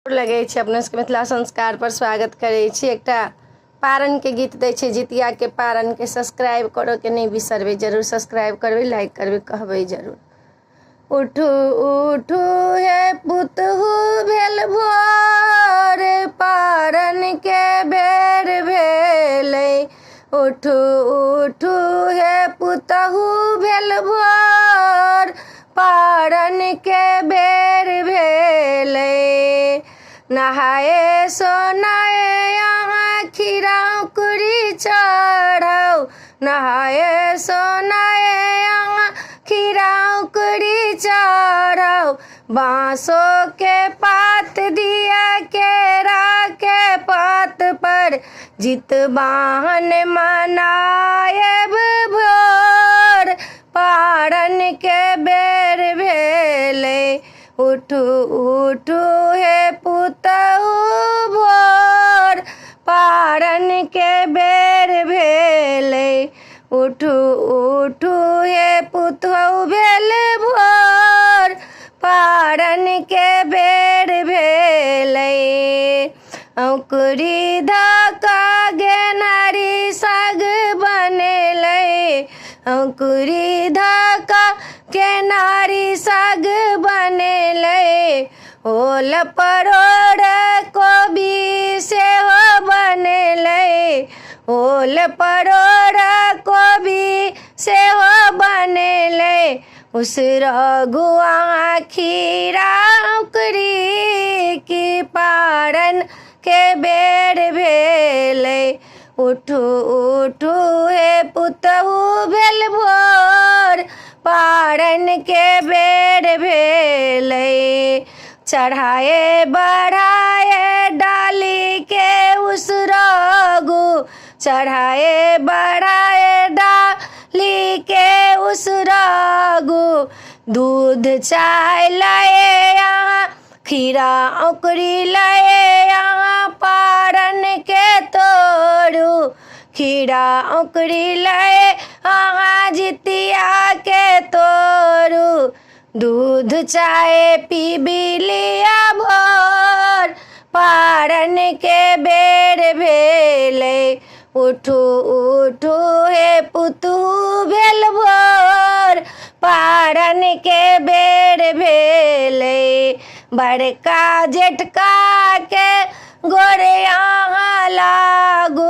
लगे छे अपने सबके मिथिला संस्कार पर स्वागत करे छी। एकटा पारण के गीत दै छे जितिया के पारण के सब्सक्राइब करो के नहीं बिसरबे, जरूर सब्सक्राइब करबे, लाइक करबे, कहबे जरूर। उठू उठू हे पुतहु भेल भोर, पारण के बेर भेलै। उठू उठू हे पुतहु भेल भोर, पारण के बेर भेलै। नहाए सोनाए यहाँ खीरा उकरी चढ़ाओ, नहाए सोनाए यहाँ खीरा उकरी चढ़ाओ। बाँसों के पात दिया केरा के पात पर, जितवाहन मनाएब भोर, पारण के बेर भेलै। उठू उठू हे पुतहु भोर, पारण के बेर भेलै। उठू उठू हे पुतहु भेल भोर, पारण के बेर भेलै। औंकुरी धका गेनारी साग बनेलै, औंकुरी धका गेनारी साग बनेलै। ओल परोड़ कोबी सेहो बनेलै, ओल परोड़ कोबी सेहो बनेलै। उसरगुआ खीरा उकरी की पारण के बेर भेलै। उठू उठू हे पुतहु भेल भोर, पारण के बेर भेलै। चढ़ाए बढ़ाए डाली के उसरगु, चढ़ाए बढ़ाए डाली के उसरगु। दूध चाय लाए यहाँ खीरा उकरी लाए यहाँ, पारण के तोड़ू। खीरा उकरी लाए यहाँ जितिया के तोड़ू। दूध चाय पी भी लिया भोर, पारण के बेर भेलै। उठू उठू हे पुतहु भेल भोर, पारण के बेर भेलै। बड़का जेठका के गोरे यहाँ लागू,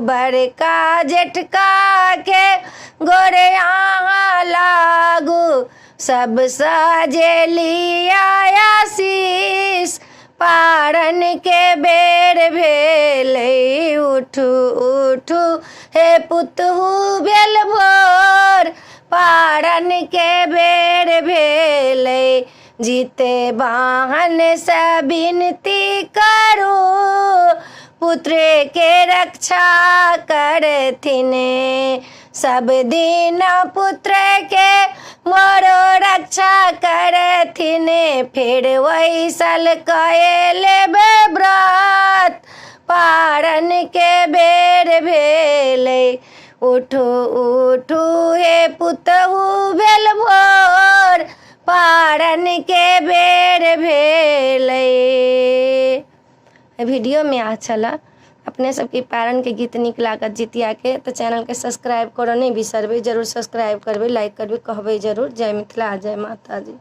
बड़का जेठका के गोरे यहाँ लागू। सब सजेली आशीष, पारण के बेर भेलै। उठू उठू हे पुतहु भेल भोर, पारण के बेर भेलै। जीते वाहन से विनती करू, पुत्र के रक्षा करथिन। सब दिन पुत्र के मोरो रक्षा करथिन, फिर वैसल कए लेबे व्रत, पारण के बेर भेलै। उठू उठू हे पुतहु भेल भोर, पारण के बेर भेलै। वीडियो में अच्छा लगा अपने सबके पारण के गीत निक लागत जितिया के, तो चैनल के सब्सक्राइब करो नहीं बिसरबे, जरूर सब्सक्राइब करबे, लाइक करबे, कहबे जरूर। जय मिथिला, जय माता जी।